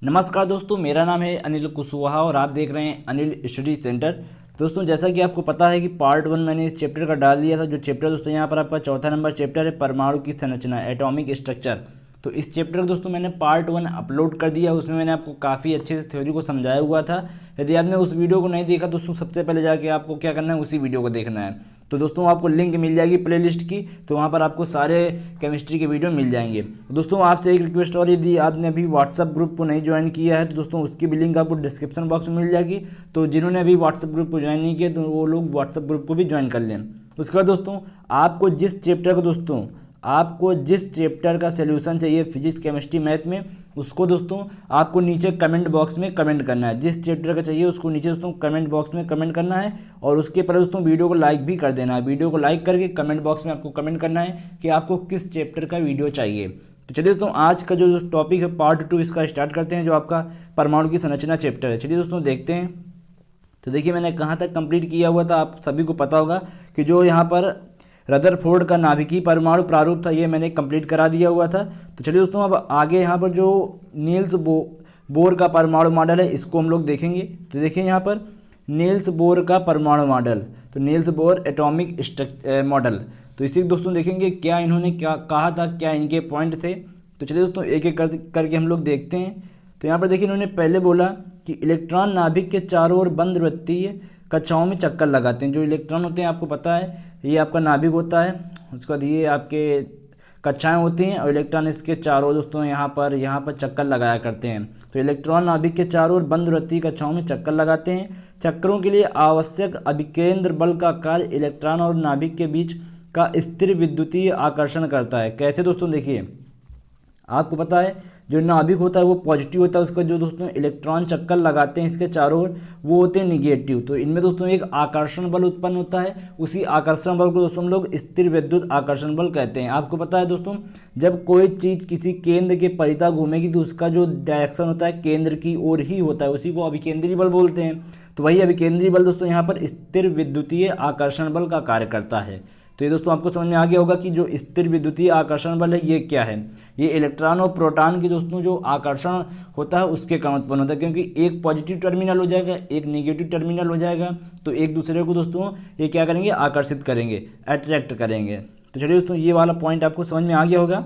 नमस्कार दोस्तों, मेरा नाम है अनिल कुशवाहा और आप देख रहे हैं अनिल स्टडी सेंटर। दोस्तों, जैसा कि आपको पता है कि पार्ट 1 मैंने इस चैप्टर का डाल दिया था। जो चैप्टर दोस्तों यहाँ पर आपका चौथा नंबर चैप्टर है, परमाणु की संरचना, एटॉमिक स्ट्रक्चर। तो इस चैप्टर का दोस्तों मैंने पार्ट 1 अपलोड कर दिया। उसमें मैंने आपको काफ़ी अच्छे से थ्योरी को समझाया हुआ था। यदि आपने उस वीडियो को नहीं देखा दोस्तों, सबसे पहले जाके आपको क्या करना है, उसी वीडियो को देखना है। तो दोस्तों आपको लिंक मिल जाएगी प्लेलिस्ट की, तो वहाँ पर आपको सारे केमिस्ट्री के वीडियो मिल जाएंगे। दोस्तों आपसे एक रिक्वेस्ट और, यदि आपने अभी व्हाट्सअप ग्रुप को नहीं ज्वाइन किया है तो दोस्तों उसकी भी लिंक आपको डिस्क्रिप्शन बॉक्स में मिल जाएगी। तो जिन्होंने अभी व्हाट्सअप ग्रुप को ज्वाइन नहीं किया तो वो लोग व्हाट्सअप ग्रुप को भी ज्वाइन कर लें। उसके बाद दोस्तों आपको जिस चैप्टर का सोल्यूशन चाहिए फिजिक्स केमिस्ट्री मैथ में, उसको दोस्तों आपको नीचे कमेंट बॉक्स में कमेंट करना है। जिस चैप्टर का चाहिए उसको नीचे दोस्तों कमेंट बॉक्स में कमेंट करना है, और उसके पहले दोस्तों वीडियो को लाइक भी कर देना है। वीडियो को लाइक करके कमेंट बॉक्स में आपको कमेंट करना है कि आपको किस चैप्टर का वीडियो चाहिए। तो चलिए दोस्तों आज का जो टॉपिक है पार्ट 2 इसका स्टार्ट करते हैं, जो आपका परमाणु की संरचना चैप्टर है। चलिए दोस्तों देखते हैं। तो देखिए मैंने कहाँ तक कंप्लीट किया हुआ था, आप सभी को पता होगा कि जो यहाँ पर रदरफोर्ड का नाभिकीय परमाणु प्रारूप था ये मैंने कंप्लीट करा दिया हुआ था। तो चलिए दोस्तों अब आगे यहाँ पर जो नील्स बोर का परमाणु मॉडल है इसको हम लोग देखेंगे। तो देखिए यहाँ पर नील्स बोर का परमाणु मॉडल, तो नील्स बोर एटॉमिक मॉडल। तो इसी दोस्तों देखेंगे क्या इन्होंने क्या कहा था, क्या इनके पॉइंट थे। तो चलिए दोस्तों एक एक करके हम लोग देखते हैं। तो यहाँ पर देखिए इन्होंने पहले बोला कि इलेक्ट्रॉन नाभिक के चारों ओर बंद वृत्तीय कक्षाओं में चक्कर लगाते हैं। जो इलेक्ट्रॉन होते हैं आपको पता है ये आपका नाभिक होता है, उसके बाद ये आपके कक्षाएं होती हैं और इलेक्ट्रॉन इसके चारों दोस्तों यहाँ पर चक्कर लगाया करते हैं। तो इलेक्ट्रॉन नाभिक के चारों ओर बंद वृत्तीय कक्षाओं में चक्कर लगाते हैं। चक्करों के लिए आवश्यक अभिकेंद्र बल का कार्य इलेक्ट्रॉन और नाभिक के बीच का स्थिर विद्युतीय आकर्षण करता है। कैसे दोस्तों, देखिए आपको पता है जो नाभिक होता है वो पॉजिटिव होता है, उसका जो दोस्तों इलेक्ट्रॉन चक्कर लगाते हैं इसके चारों ओर वो होते हैं निगेटिव। तो इनमें दोस्तों एक आकर्षण बल उत्पन्न होता है, उसी आकर्षण बल को दोस्तों हम लोग स्थिर विद्युत आकर्षण बल कहते हैं। आपको पता है दोस्तों जब कोई चीज़ किसी केंद्र के परितः घूमेगी तो उसका जो डायरेक्शन होता है केंद्र की ओर ही होता है, उसी को अभिकेंद्रीय बल बोलते हैं। तो वही अभिकेंद्रीय बल दोस्तों यहाँ पर स्थिर विद्युतीय आकर्षण बल का कार्य करता है। तो ये दोस्तों आपको समझ में आ गया होगा कि जो स्थिर विद्युतीय आकर्षण बल है ये क्या है। ये इलेक्ट्रॉन और प्रोटॉन की दोस्तों जो आकर्षण होता है उसके कारण उत्पन्न होता है, क्योंकि एक पॉजिटिव टर्मिनल हो जाएगा एक नेगेटिव टर्मिनल हो जाएगा, तो एक दूसरे को दोस्तों ये क्या करेंगे, आकर्षित करेंगे, अट्रैक्ट करेंगे। तो चलिए दोस्तों ये वाला पॉइंट आपको समझ में आ गया होगा।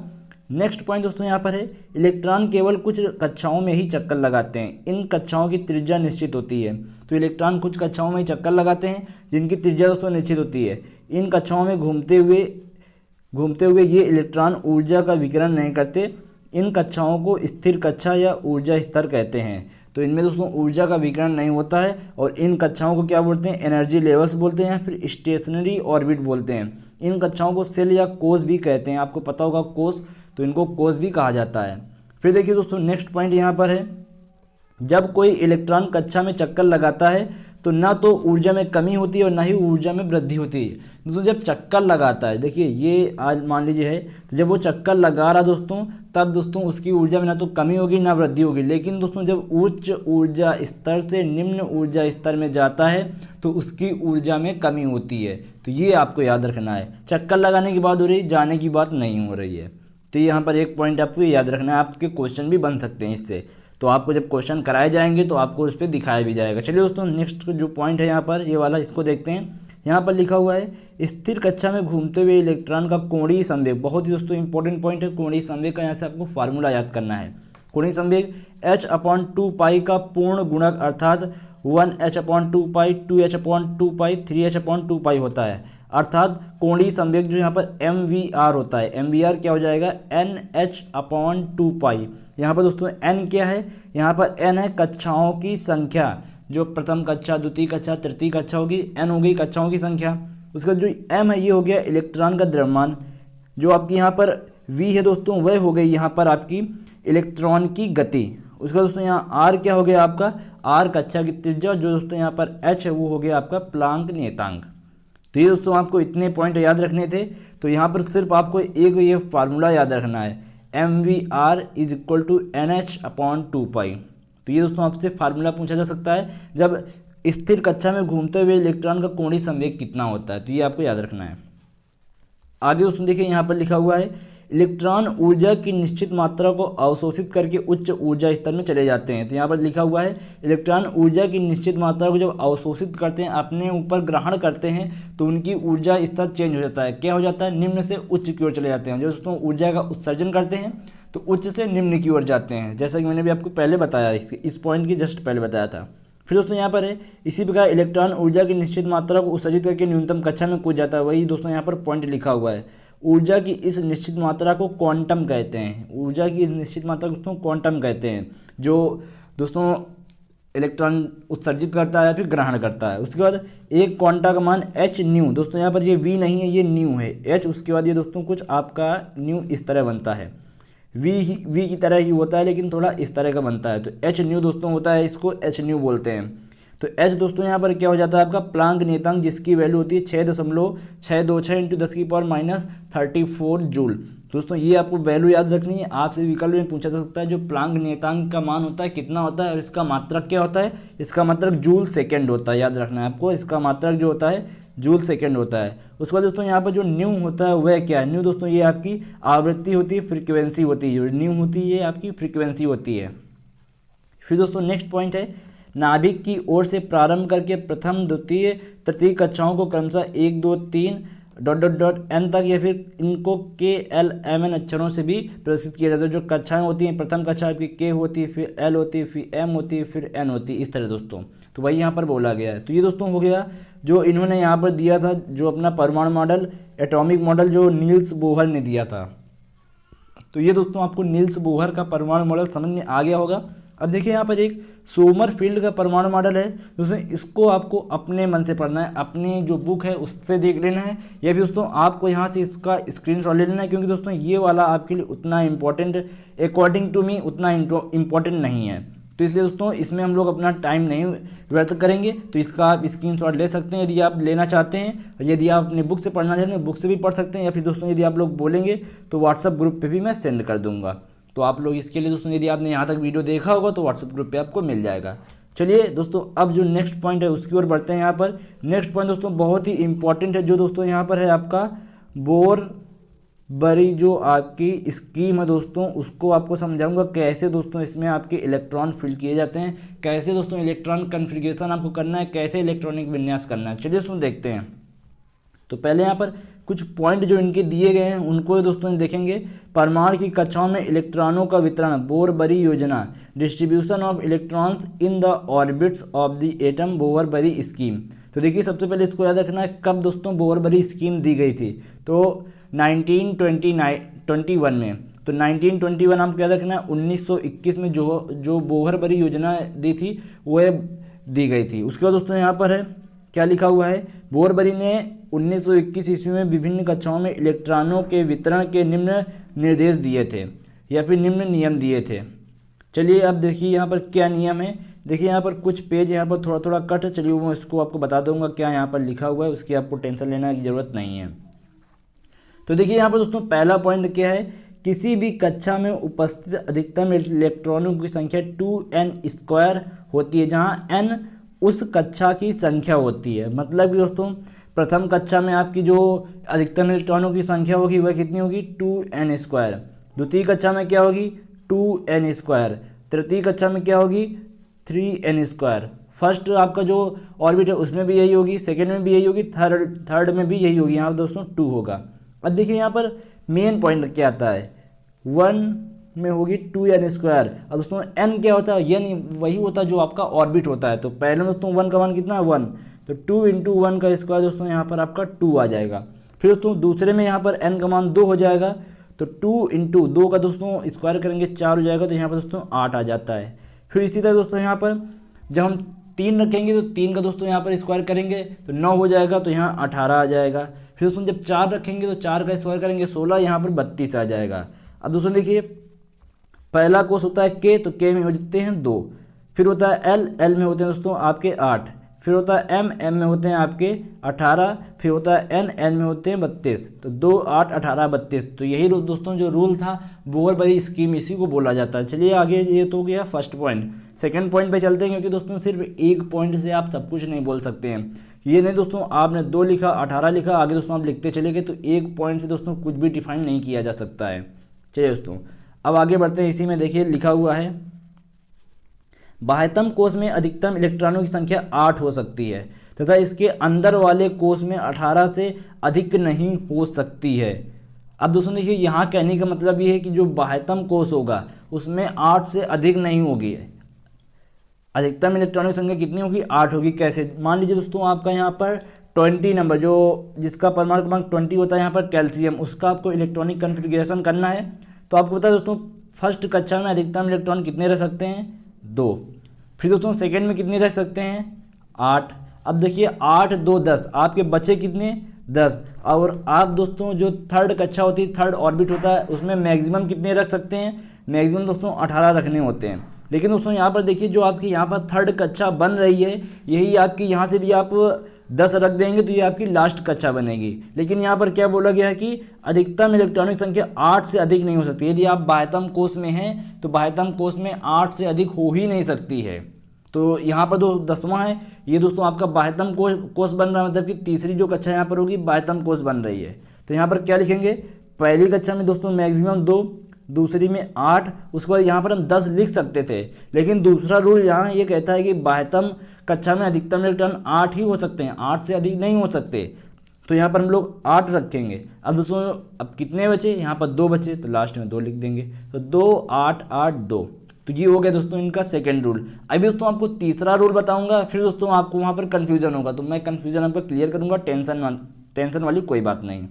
नेक्स्ट पॉइंट दोस्तों यहाँ पर है इलेक्ट्रॉन केवल कुछ कक्षाओं में ही चक्कर लगाते हैं। इन कक्षाओं की त्रिज्या निश्चित होती है। तो इलेक्ट्रॉन कुछ कक्षाओं में ही चक्कर लगाते हैं जिनकी त्रिज्या दोस्तों निश्चित होती है। इन कक्षाओं में घूमते हुए ये इलेक्ट्रॉन ऊर्जा का विकिरण नहीं करते। इन कक्षाओं को स्थिर कक्षा या ऊर्जा स्तर कहते हैं। तो इनमें दोस्तों ऊर्जा का विकिरण नहीं होता है, और इन कक्षाओं को क्या बोलते हैं, एनर्जी लेवल्स बोलते हैं, फिर स्टेशनरी ऑर्बिट बोलते हैं। इन कक्षाओं को सेल या कोष भी कहते हैं। आपको पता होगा कोष, तो इनको कोष भी कहा जाता है। फिर देखिए दोस्तों नेक्स्ट पॉइंट यहाँ पर है, जब कोई इलेक्ट्रॉन कक्षा में चक्कर लगाता है तो ना तो ऊर्जा में कमी होती है और ना ही ऊर्जा में वृद्धि होती है। दोस्तों जब चक्कर लगाता है, देखिए ये आज मान लीजिए है, तो जब वो चक्कर लगा रहा दोस्तों तब दोस्तों उसकी ऊर्जा में ना तो कमी होगी ना वृद्धि होगी। लेकिन दोस्तों जब उच्च ऊर्जा स्तर से निम्न ऊर्जा स्तर में जाता है तो उसकी ऊर्जा में कमी होती है। तो ये आपको याद रखना है, चक्कर लगाने की बात हो रही है, जाने की बात नहीं हो रही है। तो यहाँ पर एक पॉइंट आपको याद रखना है, आपके क्वेश्चन भी बन सकते हैं इससे। तो आपको जब क्वेश्चन कराए जाएंगे तो आपको उस पर दिखाया भी जाएगा। चलिए दोस्तों नेक्स्ट जो पॉइंट है यहाँ पर ये वाला, इसको देखते हैं। यहाँ पर लिखा हुआ है स्थिर कक्षा में घूमते हुए इलेक्ट्रॉन का कोणीय संवेग। बहुत ही दोस्तों इंपॉर्टेंट पॉइंट है कोणीय संवेग का। यहाँ से आपको फार्मूला याद करना है। कोणीय संवेग h/2π का पूर्ण गुणक अर्थात 1h/2π 2h/2π 3h/2π होता है। अर्थात कोणीय संवेग जो यहाँ पर mvr होता है, mvr क्या हो जाएगा, nh/2π। यहाँ पर दोस्तों n क्या है, यहाँ पर n है कक्षाओं की संख्या, जो प्रथम कक्षा द्वितीय कक्षा तृतीय कक्षा होगी, n हो गई कक्षाओं की संख्या। उसका जो m है ये हो गया इलेक्ट्रॉन का द्रव्यमान। जो आपकी यहाँ पर v है दोस्तों वह हो गई यहाँ पर आपकी इलेक्ट्रॉन की गति। उसका दोस्तों यहाँ r क्या हो गया आपका, r कक्षा की त्रिज्या, जो दोस्तों यहाँ पर h है वो हो गया आपका प्लांक नियतांक। तो ये दोस्तों आपको इतने पॉइंट याद रखने थे। तो यहाँ पर सिर्फ आपको एक ये फार्मूला याद रखना है, mvr = nh/2π। तो ये दोस्तों आपसे फार्मूला पूछा जा सकता है जब स्थिर कक्षा में घूमते हुए इलेक्ट्रॉन का कोणीय संवेग कितना होता है। तो ये आपको याद रखना है। आगे दोस्तों देखिए यहाँ पर लिखा हुआ है इलेक्ट्रॉन ऊर्जा की निश्चित मात्रा को अवशोषित करके उच्च ऊर्जा स्तर में चले जाते हैं। तो यहाँ पर लिखा हुआ है इलेक्ट्रॉन ऊर्जा की निश्चित मात्रा को जब अवशोषित करते हैं, अपने ऊपर ग्रहण करते हैं, तो उनकी ऊर्जा स्तर चेंज हो जाता है। क्या हो जाता है? निम्न से उच्च की ओर चले जाते हैं। जो दोस्तों ऊर्जा का उत्सर्जन करते हैं तो उच्च से निम्न की ओर जाते हैं, जैसा कि मैंने भी आपको पहले बताया, इस पॉइंट की जस्ट पहले बताया था। फिर दोस्तों यहाँ पर है इसी प्रकार इलेक्ट्रॉन ऊर्जा की निश्चित मात्रा को उत्सर्जित करके न्यूनतम कक्षा में कूद जाता है। वही दोस्तों यहाँ पर पॉइंट लिखा हुआ है। ऊर्जा की इस निश्चित मात्रा को क्वांटम कहते हैं। ऊर्जा की निश्चित मात्रा को दोस्तों क्वांटम कहते हैं, जो दोस्तों इलेक्ट्रॉन उत्सर्जित करता है या फिर ग्रहण करता है। उसके बाद एक क्वांटा का मान एच न्यू, दोस्तों यहाँ पर ये वी नहीं है, ये न्यू है, एच उसके बाद ये दोस्तों कुछ आपका न्यू इस तरह बनता है, वी की तरह ही होता है लेकिन थोड़ा इस तरह का बनता है। तो एच न्यू दोस्तों होता है, इसको एच न्यू बोलते हैं। तो एच दोस्तों यहाँ पर क्या हो जाता है आपका प्लांक नियतांक, जिसकी वैल्यू होती है 6.626 × 10⁻34 जूल। दोस्तों ये आपको वैल्यू याद रखनी है, आपसे विकल्प में पूछा जा सकता है जो प्लांक नियतांक का मान होता है कितना होता है और इसका मात्रक क्या होता है। इसका मात्रक जूल सेकेंड होता है, याद रखना है आपको, इसका मात्रक जो होता है जूल सेकेंड होता है। उसके बाद दोस्तों यहाँ पर जो न्यू होता है वह क्या है? न्यू दोस्तों ये आपकी आवृत्ति होती है, फ्रीक्वेंसी होती है। न्यू होती है ये आपकी फ्रीक्वेंसी होती है। फिर दोस्तों नेक्स्ट पॉइंट है नाभिक की ओर से प्रारंभ करके प्रथम द्वितीय तृतीय कक्षाओं को क्रमशः 1 2 3 ... n तक या फिर इनको KLMN अक्षरों से भी प्रदर्शित किया जाता है। जो कक्षाएं होती हैं, प्रथम कक्षा आपकी K होती है, फिर L होती है, फिर M होती है, फिर N होती है, इस तरह दोस्तों। तो वही यहाँ पर बोला गया है। तो ये दोस्तों हो गया जो इन्होंने यहाँ पर दिया था, जो अपना परमाणु मॉडल, एटॉमिक मॉडल जो नील्स बोहर ने दिया था। तो ये दोस्तों आपको नील्स बोहर का परमाणु मॉडल समझ में आ गया होगा। अब देखिए यहाँ पर एक सोमरफील्ड का परमाणु मॉडल है दोस्तों, इसको आपको अपने मन से पढ़ना है, अपनी जो बुक है उससे देख लेना है, या फिर दोस्तों आपको यहाँ से इसका स्क्रीनशॉट ले लेना है, क्योंकि दोस्तों ये वाला आपके लिए उतना इम्पोर्टेंट, अकॉर्डिंग टू मी उतना इम्पोर्टेंट नहीं है। तो इसलिए दोस्तों इसमें हम लोग अपना टाइम नहीं व्यर्थ करेंगे। तो इसका आप स्क्रीनशॉट ले सकते हैं यदि आप लेना चाहते हैं। यदि आप अपनी बुक से पढ़ना चाहते हैं बुक से भी पढ़ सकते हैं, या फिर दोस्तों यदि आप लोग बोलेंगे तो व्हाट्सअप ग्रुप पे भी मैं सेंड कर दूंगा। तो आप लोग इसके लिए दोस्तों यदि आपने यहाँ तक वीडियो देखा होगा तो व्हाट्सअप ग्रुप पे आपको मिल जाएगा। चलिए दोस्तों अब जो नेक्स्ट पॉइंट है उसकी ओर बढ़ते हैं। यहाँ पर नेक्स्ट पॉइंट दोस्तों बहुत ही इंपॉर्टेंट है, जो दोस्तों यहाँ पर है आपका बोर बरी जो आपकी स्कीम है दोस्तों, उसको आपको समझाऊंगा कैसे दोस्तों इसमें आपके इलेक्ट्रॉन फिल किए जाते हैं, कैसे दोस्तों इलेक्ट्रॉन कन्फिग्रेशन आपको करना है, कैसे इलेक्ट्रॉनिक विन्यास करना है। चलिए दोस्तों देखते हैं। तो पहले यहाँ पर कुछ पॉइंट जो इनके दिए गए हैं उनको दोस्तों देखेंगे। परमाणु की कक्षाओं में इलेक्ट्रॉनों का वितरण, बोर बरी योजना, distribution of electrons in the orbits of the atom, bore बरी स्कीम। तो देखिए सबसे पहले इसको याद रखना है कब दोस्तों बोर बरी स्कीम दी गई थी। तो 1921 में। तो 1921 आपको याद रखना है 1921 में जो बोहर बरी योजना दी थी वह दी गई थी। उसके बाद दोस्तों यहाँ पर है क्या लिखा हुआ है, बोहर बरी ने 1921 ईस्वी में विभिन्न कक्षाओं में इलेक्ट्रॉनों के वितरण के निम्न निर्देश दिए थे या फिर निम्न नियम दिए थे। चलिए अब देखिए यहाँ पर क्या नियम है। देखिए यहाँ पर कुछ पेज यहाँ पर थोड़ा थोड़ा कट, चलिए वो इसको आपको बता दूंगा क्या यहाँ पर लिखा हुआ है, उसकी आपको टेंशन लेने की ज़रूरत नहीं है। तो देखिए यहाँ पर दोस्तों पहला पॉइंट क्या है, किसी भी कक्षा में उपस्थित अधिकतम इलेक्ट्रॉनों की संख्या 2n² होती है, जहाँ n उस कक्षा की संख्या होती है। मतलब कि दोस्तों प्रथम कक्षा में आपकी जो अधिकतम इलेक्ट्रॉनों की संख्या होगी वह कितनी होगी 2n²। द्वितीय कक्षा में क्या होगी 2n²। तृतीय कक्षा में क्या होगी 3n²। फर्स्ट आपका जो ऑर्बिट है उसमें भी यही होगी, सेकेंड में भी यही होगी, थर्ड में भी यही होगी, यहाँ पर दोस्तों 2 होगा। अब देखिए यहाँ पर मेन पॉइंट क्या आता है, 1 में होगी 2n²। अब दोस्तों n क्या होता है, n वही होता है जो आपका ऑर्बिट होता है। तो पहले में दोस्तों 1 का मान कितना है 1, तो 2 × 1 का स्क्वायर दोस्तों यहाँ पर आपका 2 आ जाएगा। फिर दोस्तों दूसरे में यहाँ पर n का मान 2 हो जाएगा, तो 2 × 2 का दोस्तों स्क्वायर करेंगे 4 हो जाएगा, तो यहाँ पर दोस्तों 8 आ जाता है। फिर इसी तरह दोस्तों यहाँ पर जब हम 3 रखेंगे तो 3 का दोस्तों यहाँ पर स्क्वायर करेंगे तो 9 हो जाएगा, तो यहाँ 18 आ जाएगा। फिर दोस्तों जब 4 रखेंगे तो 4 का स्क्वायर करेंगे 16, यहाँ पर 32 आ जाएगा। अब दोस्तों देखिए पहला कोष होता है K, तो K में हो जाते हैं 2। फिर होता है L में होते हैं दोस्तों आपके 8। फिर होता है M में होते हैं आपके 18। फिर होता है N में होते हैं 32। तो 2 8 18 32। तो यही दोस्तों जो रूल था बोहर बरी स्कीम, इसी को बोला जाता है। चलिए आगे, ये तो हो गया फर्स्ट पॉइंट। सेकंड पॉइंट पे चलते हैं, क्योंकि दोस्तों सिर्फ एक पॉइंट से आप सब कुछ नहीं बोल सकते हैं। ये नहीं दोस्तों आपने 2 लिखा 18 लिखा, आगे दोस्तों आप लिखते चले गए तो एक पॉइंट से दोस्तों कुछ भी डिफाइन नहीं किया जा सकता है। चलिए दोस्तों अब आगे बढ़ते हैं। इसी में देखिए लिखा हुआ है बाह्यतम कोश में अधिकतम इलेक्ट्रॉनों की संख्या 8 हो सकती है तथा इसके अंदर वाले कोश में 18 से अधिक नहीं हो सकती है। अब दोस्तों देखिए यहाँ कहने का मतलब ये है कि जो बाह्यतम कोश होगा उसमें 8 से अधिक नहीं होगी। अधिकतम इलेक्ट्रॉनिक संख्या कितनी होगी? 8 होगी। कैसे? मान लीजिए दोस्तों आपका यहाँ पर 20 नंबर जो जिसका परमाणु क्रमांक 20 होता है यहाँ पर कैल्शियम, उसका आपको इलेक्ट्रॉनिक कन्फिग्रेशन करना है। तो आपको पता है दोस्तों फर्स्ट कक्षा में अधिकतम इलेक्ट्रॉन कितने रह सकते हैं? 2। फिर दोस्तों सेकेंड में कितने रह सकते हैं? 8। अब देखिए 8 2 10, आपके बचे कितने? 10। और आप दोस्तों जो थर्ड कक्षा होती है, थर्ड ऑर्बिट होता है, उसमें मैक्सिमम कितने रख सकते हैं? मैक्सिमम दोस्तों 18 रखने होते हैं। लेकिन दोस्तों यहाँ पर देखिए जो आपकी यहाँ पर थर्ड कक्षा बन रही है यही आपकी यहाँ से यदि आप 10 रख देंगे तो ये आपकी लास्ट कक्षा बनेगी। लेकिन यहाँ पर क्या बोला गया है कि अधिकतम इलेक्ट्रॉनिक संख्या 8 से अधिक नहीं हो सकती। यदि आप बाह्यतम कोश में हैं तो बाह्यतम कोश में 8 से अधिक हो ही नहीं सकती है। तो यहाँ पर जो 10वां है ये दोस्तों आपका बाह्यतम कोश बन रहा है, मतलब कि तीसरी जो कक्षा यहाँ पर होगी बाह्यतम कोश बन रही है। तो यहाँ पर क्या लिखेंगे? पहली कक्षा में दोस्तों मैक्सिमम 2, दूसरी में 8, उसके बाद यहाँ पर हम 10 लिख सकते थे। लेकिन दूसरा रूल यहाँ ये कहता है कि बाह्यतम कक्षा में अधिकतम इलेक्ट्रॉन 8 ही हो सकते हैं, 8 से अधिक नहीं हो सकते। तो यहाँ पर हम लोग 8 रखेंगे। अब दोस्तों अब कितने बचे? यहाँ पर 2 बचे, तो लास्ट में 2 लिख देंगे। तो 2 8 8 2। तो ये हो गया दोस्तों इनका सेकंड रूल। अभी दोस्तों आपको तीसरा रूल बताऊंगा, फिर दोस्तों आपको वहाँ पर कन्फ्यूजन होगा तो मैं कन्फ्यूजन आपको क्लियर करूँगा। टेंशन वाली कोई बात नहीं।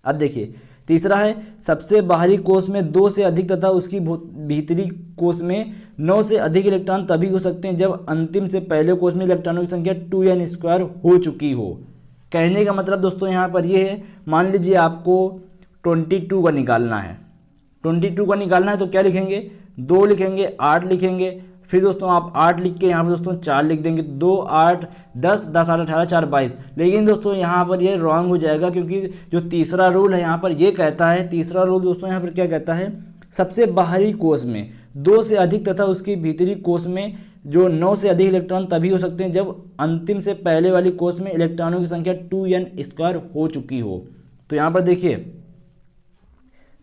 अब देखिए तीसरा है सबसे बाहरी कोश में 2 से अधिक तथा उसकी भीतरी कोश में 9 से अधिक इलेक्ट्रॉन तभी हो सकते हैं जब अंतिम से पहले कोश में इलेक्ट्रॉनों की संख्या 2n² हो चुकी हो। कहने का मतलब दोस्तों यहाँ पर ये है, मान लीजिए आपको 22 का निकालना है। 22 का निकालना है तो क्या लिखेंगे? 2 लिखेंगे, 8 लिखेंगे, फिर दोस्तों आप 8 लिख के यहाँ पर दोस्तों 4 लिख देंगे। 2 8 10 10 8 18 4 22। लेकिन दोस्तों यहाँ पर ये रॉन्ग हो जाएगा क्योंकि जो तीसरा रूल है यहाँ पर ये कहता है, तीसरा रूल दोस्तों यहाँ पर क्या कहता है? सबसे बाहरी कोश में 2 से अधिक तथा उसकी भीतरी कोश में जो 9 से अधिक इलेक्ट्रॉन तभी हो सकते हैं जब अंतिम से पहले वाली कोश में इलेक्ट्रॉनों की संख्या 2n² हो चुकी हो। तो यहाँ पर देखिए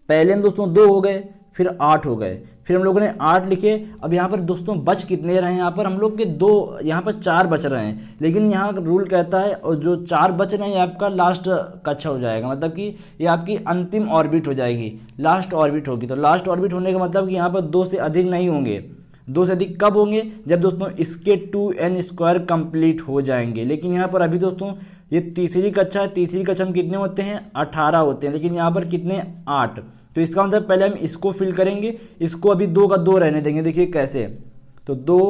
पहले में दोस्तों 2 हो गए, फिर 8 हो गए, फिर हम लोगों ने 8 लिखे। अब यहाँ पर दोस्तों बच कितने रहे हैं? यहाँ पर हम लोग के 2, यहाँ पर 4 बच रहे हैं। लेकिन यहाँ रूल कहता है और जो 4 बच रहे हैं ये आपका लास्ट कक्षा हो जाएगा, मतलब कि ये आपकी अंतिम ऑर्बिट हो जाएगी, लास्ट ऑर्बिट होगी। तो लास्ट ऑर्बिट होने का मतलब कि यहाँ पर 2 से अधिक नहीं होंगे। 2 से अधिक कब होंगे? जब दोस्तों इसके 2n² कंप्लीट हो जाएंगे। लेकिन यहाँ पर अभी दोस्तों ये तीसरी कक्षा है, तीसरी कक्षा में कितने होते हैं? 18 होते हैं। लेकिन यहाँ पर कितने? 8। तो इसका मतलब पहले हम इसको फिल करेंगे, इसको अभी 2 का 2 रहने देंगे। देखिए कैसे? तो 2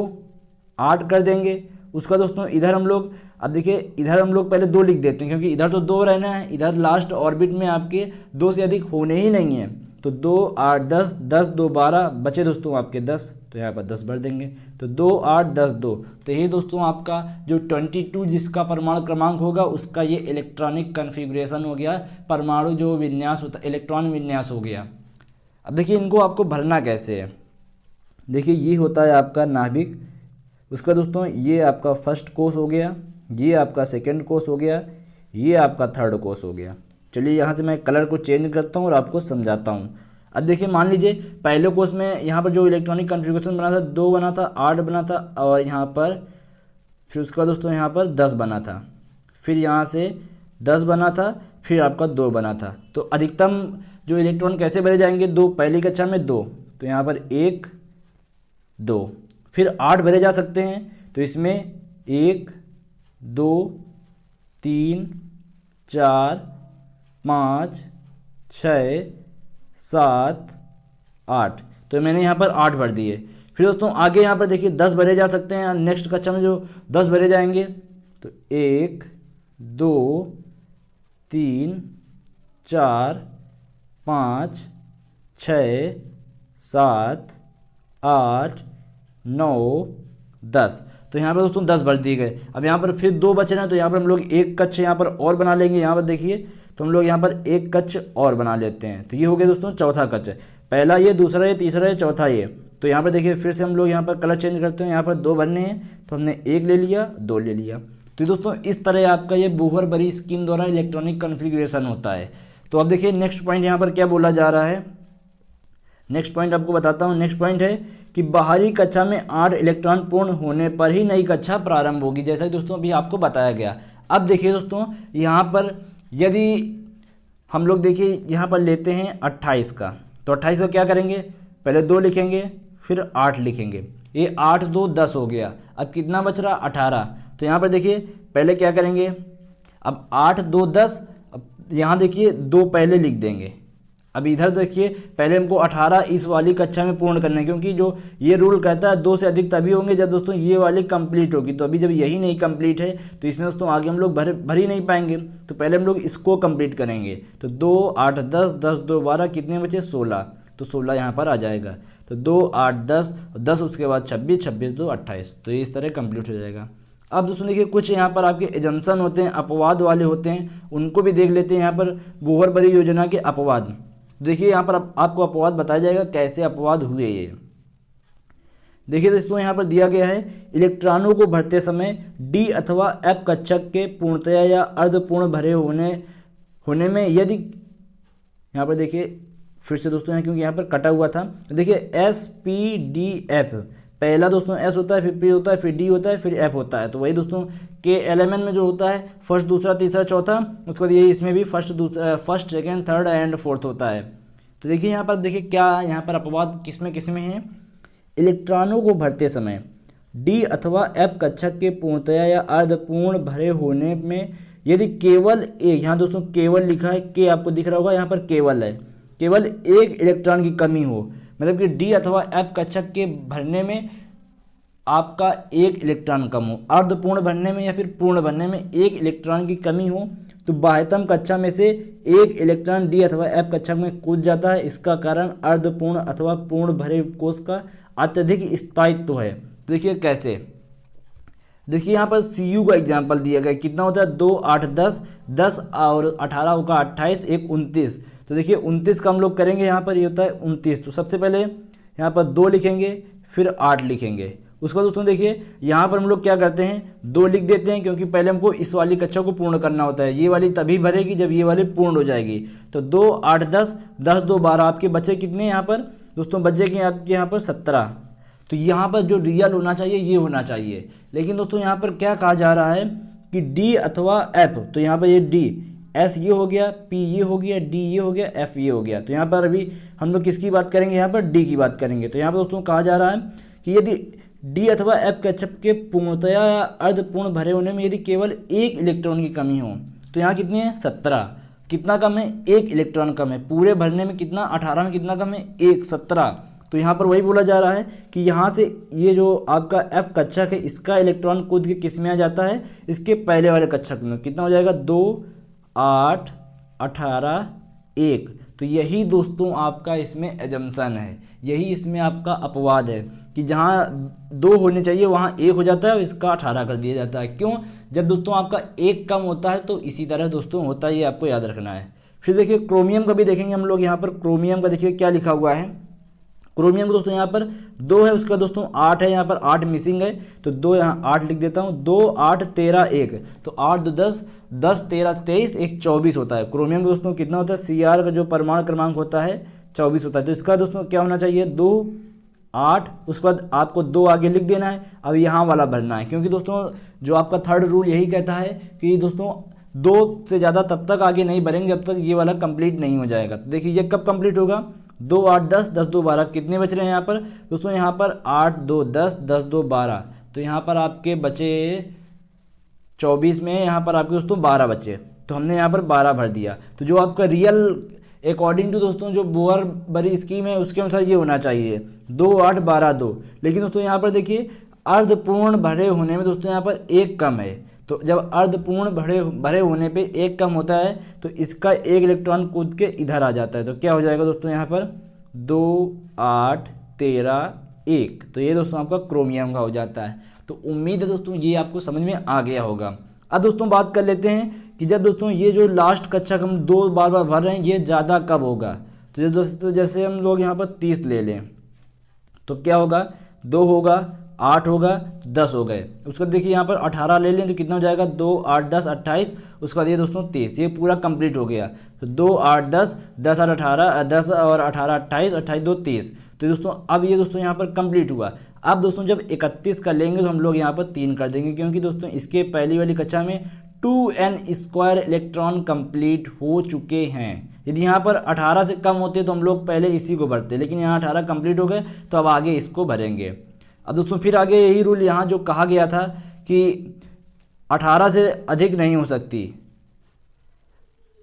8 कर देंगे। उसका दोस्तों इधर हम लोग, अब देखिए इधर हम लोग पहले 2 लिख देते हैं क्योंकि इधर तो 2 रहना है, इधर लास्ट ऑर्बिट में आपके 2 से अधिक होने ही नहीं है। तो 2 8 10 10 2 12 बचे दोस्तों आपके 10, तो यहाँ पर 10 भर देंगे। तो 2 8 10 2। तो ये दोस्तों आपका जो 22 जिसका परमाणु क्रमांक होगा उसका ये इलेक्ट्रॉनिक कन्फिग्रेशन हो गया, परमाणु जो विन्यास होता है इलेक्ट्रॉन विन्यास हो गया। अब देखिए इनको आपको भरना कैसे है? देखिए ये होता है आपका नाभिक, उसका दोस्तों ये आपका फर्स्ट कोश हो गया, ये आपका सेकेंड कोश हो गया, ये आपका थर्ड कोश हो गया। चलिए यहाँ से मैं कलर को चेंज करता हूँ और आपको समझाता हूँ। अब देखिए मान लीजिए पहले कोश में यहाँ पर जो इलेक्ट्रॉनिक कन्फिग्रेशन बना था 2 बना था, 8 बना था, और यहाँ पर फिर उसका दोस्तों यहाँ पर 10 बना था, फिर यहाँ से 10 बना था, फिर आपका 2 बना था। तो अधिकतम जो इलेक्ट्रॉन कैसे भरे जाएंगे? 2, पहली कक्षा में 2, तो यहाँ पर 1 2, फिर 8 भरे जा सकते हैं। तो इसमें 1 2 3 4 5 6 7 8। तो मैंने यहाँ पर 8 भर दिए। फिर दोस्तों आगे यहाँ पर देखिए 10 भरे जा सकते हैं। नेक्स्ट कक्षा में जो 10 भरे जाएंगे तो 1 2 3 4 5 6 7 8 9 10। तो यहाँ पर दोस्तों 10 भर दिए गए। अब यहाँ पर फिर 2 बचे हैं तो यहाँ पर हम लोग एक कक्ष यहाँ पर और बना लेंगे। यहाँ पर देखिए तो हम लोग यहाँ पर एक कक्ष और बना लेते हैं। तो ये हो गया दोस्तों चौथा कक्ष। पहला ये, दूसरा ये, तीसरा ये, चौथा ये। तो यहाँ पर देखिए फिर से हम लोग यहाँ पर कलर चेंज करते हैं। यहाँ पर 2 भरने हैं तो हमने 1 ले लिया, 2 ले लिया। तो दोस्तों इस तरह आपका ये बोहर बरी स्कीम द्वारा इलेक्ट्रॉनिक कॉन्फ़िगरेशन होता है। तो अब देखिए नेक्स्ट पॉइंट यहाँ पर क्या बोला जा रहा है। नेक्स्ट पॉइंट आपको बताता हूँ। नेक्स्ट पॉइंट है कि बाहरी कक्षा में 8 इलेक्ट्रॉन पूर्ण होने पर ही नई कक्षा प्रारंभ होगी, जैसा कि दोस्तों अभी आपको बताया गया। अब देखिए दोस्तों यहाँ पर यदि हम लोग देखिए यहाँ पर लेते हैं 28 का, तो 28 का क्या करेंगे, पहले 2 लिखेंगे फिर 8 लिखेंगे, ये 8 2 10 हो गया। अब कितना बच रहा 18। तो यहाँ पर देखिए पहले क्या करेंगे, अब 8 2 10, अब यहाँ देखिए 2 पहले लिख देंगे। अब इधर देखिए पहले हमको 18 इस वाली कक्षा में पूर्ण करना है, क्योंकि जो ये रूल कहता है 2 से अधिक तभी होंगे जब दोस्तों ये वाली कंप्लीट होगी। तो अभी जब यही नहीं कंप्लीट है तो इसमें दोस्तों आगे हम लोग भर ही नहीं पाएंगे। तो पहले हम लोग इसको कंप्लीट करेंगे। तो 2 8 10 10 2 12 कितने बचे 16, तो 16 यहाँ पर आ जाएगा। तो 2 8 10 10 उसके बाद 26 26 2 28, तो ये इस तरह कंप्लीट हो जाएगा। अब दोस्तों देखिए कुछ यहाँ पर आपके एजम्पशन होते हैं, अपवाद वाले होते हैं, उनको भी देख लेते हैं। यहाँ पर बोहर बरी योजना के अपवाद देखिए, यहाँ पर आपको अपवाद बताया जाएगा कैसे अपवाद हुए ये। देखिए दोस्तों यहाँ पर दिया गया है, इलेक्ट्रॉनों को भरते समय डी अथवा एफ कक्षक के पूर्णतया या अर्धपूर्ण भरे होने में यदि, यहाँ पर देखिए फिर से दोस्तों क्योंकि यहाँ पर कटा हुआ था, देखिए एस पी डी एफ, पहला दोस्तों एस होता है, फिर पी होता है, फिर डी होता है, फिर एफ होता है। तो वही दोस्तों के एलिमेंट में जो होता है फर्स्ट दूसरा तीसरा चौथा, उसके बाद यही इसमें भी first second third and fourth होता है। तो देखिए यहाँ पर देखिए क्या यहाँ पर अपवाद किसमें हैं। इलेक्ट्रॉनों को भरते समय डी अथवा एफ कक्षक के पूर्णतया या अर्धपूर्ण भरे होने में यदि केवल एक, यहाँ दोस्तों केवल लिखा है, के आपको दिख रहा होगा, यहाँ पर केवल है, केवल एक इलेक्ट्रॉन की कमी हो, मतलब कि डी अथवा एफ कक्षक के भरने में आपका एक इलेक्ट्रॉन कम हो, अर्धपूर्ण भरने में या फिर पूर्ण भरने में एक इलेक्ट्रॉन की कमी हो, तो बाह्यतम कक्षा में से एक इलेक्ट्रॉन डी अथवा एफ कक्षक में कूद जाता है। इसका कारण अर्धपूर्ण अथवा पूर्ण भरे कोश का अत्यधिक स्थायित्व है। तो देखिए कैसे, देखिए यहाँ पर CU का एग्जाम्पल दिया गया, कितना होता है 2 8 10 10 और 18 होगा 28 1 29। तो देखिए 29 का हम लोग करेंगे, यहाँ पर ये होता है 29। तो सबसे पहले यहाँ पर 2 लिखेंगे फिर 8 लिखेंगे। उसके बाद दोस्तों देखिए यहाँ पर हम लोग क्या करते हैं, 2 लिख देते हैं, क्योंकि पहले हमको इस वाली कक्षा को पूर्ण करना होता है। ये वाली तभी भरेगी जब ये वाली पूर्ण हो जाएगी। तो 2 8 10 10 2 12, आपके बचे कितने यहाँ पर दोस्तों, बचेंगे आपके यहाँ पर 17। तो यहाँ पर जो रियल होना चाहिए ये होना चाहिए, लेकिन दोस्तों यहाँ पर क्या कहा जा रहा है कि डी अथवा एफ, तो यहाँ पर ये डी एस ये हो गया, पी ये हो गया, डी ये हो गया, एफ ये हो गया। तो यहाँ पर अभी हम लोग किसकी बात करेंगे, यहाँ पर डी की बात करेंगे। तो यहाँ पर दोस्तों कहा जा रहा है कि यदि डी अथवा एफ कक्षक के पूर्णतया या अर्धपूर्ण भरे होने में यदि केवल एक इलेक्ट्रॉन की कमी हो, तो यहाँ कितने हैं 17, कितना कम है एक इलेक्ट्रॉन कम है, पूरे भरने में कितना 18 में कितना कम है 1 17। तो यहाँ पर वही बोला जा रहा है कि यहाँ से ये जो आपका एफ कक्षक है इसका इलेक्ट्रॉन कूद के किस में आ जाता है, इसके पहले वाले कक्षक में, कितना हो जाएगा 2 8 18 1। तो यही दोस्तों आपका इसमें एजम्पशन है, यही इसमें आपका अपवाद है कि जहाँ 2 होने चाहिए वहाँ 1 हो जाता है और इसका 18 कर दिया जाता है। क्यों, जब दोस्तों आपका 1 कम होता है तो इसी तरह दोस्तों होता है, ये आपको याद रखना है। फिर देखिए क्रोमियम का भी देखेंगे हम लोग। यहाँ पर क्रोमियम का देखिए क्या लिखा हुआ है। क्रोमियम का दोस्तों यहाँ पर 2 है, उसका दोस्तों 8 है, यहाँ पर 8 मिसिंग है, तो 2 यहाँ 8 लिख देता हूँ। 2 8 13 1, तो 8 2 10 10 13 23 1 24 होता है। क्रोमियम दोस्तों कितना होता है, Cr का जो परमाणु क्रमांक होता है 24 होता है। तो इसका दोस्तों क्या होना चाहिए 2 8, उसके बाद आपको 2 आगे लिख देना है। अब यहाँ वाला भरना है, क्योंकि दोस्तों जो आपका थर्ड रूल यही कहता है कि दोस्तों 2 से ज़्यादा तब तक आगे नहीं भरेंगे जब तक ये वाला कंप्लीट नहीं हो जाएगा। तो देखिए ये कब कंप्लीट होगा, 2 8 10 10 2 12, कितने बच रहे हैं यहाँ पर दोस्तों, यहाँ पर 8 2 10 10 2 12, तो यहाँ पर आपके बचे 24 में यहाँ पर आपके दोस्तों 12 बचे, तो हमने यहाँ पर 12 भर दिया। तो जो आपका रियल अकॉर्डिंग टू दोस्तों जो बोहर बरी स्कीम है उसके अनुसार ये होना चाहिए 2 8 12 2। लेकिन दोस्तों यहाँ पर देखिए अर्धपूर्ण भरे होने में दोस्तों यहाँ पर 1 कम है, तो जब अर्धपूर्ण भरे होने पे 1 कम होता है तो इसका 1 इलेक्ट्रॉन कूद के इधर आ जाता है। तो क्या हो जाएगा दोस्तों यहाँ पर 2 8 13 1, तो ये दोस्तों आपका क्रोमियम का हो जाता है। तो उम्मीद है दोस्तों ये आपको समझ में आ गया होगा। अब दोस्तों बात कर लेते हैं कि जब दोस्तों ये जो लास्ट कक्षा हम 2 बार भर रहे हैं ये ज़्यादा कब होगा। तो दोस्तों जैसे हम लोग यहाँ पर 30 ले लें तो क्या होगा, 2 होगा 8 होगा तो 10 हो गए। उसके बाद देखिए यहाँ पर 18 ले लें तो कितना हो जाएगा, 2 8 10 28। उसके बाद ये दोस्तों 23, ये पूरा कंप्लीट हो गया। तो 2 8 10 10 8 18, 10 और 18 28, 28 2 23। तो दोस्तों अब ये दोस्तों यहाँ पर कंप्लीट हुआ। अब दोस्तों जब 31 का लेंगे तो हम लोग यहाँ पर 3 कर देंगे, क्योंकि दोस्तों इसके पहली वाली कक्षा में 2n² इलेक्ट्रॉन कंप्लीट हो चुके हैं। यदि यहाँ पर 18 से कम होते तो हम लोग पहले इसी को भरते, लेकिन यहाँ 18 कंप्लीट हो गए तो अब आगे इसको भरेंगे। अब दोस्तों फिर आगे यही रूल यहाँ जो कहा गया था कि 18 से अधिक नहीं हो सकती,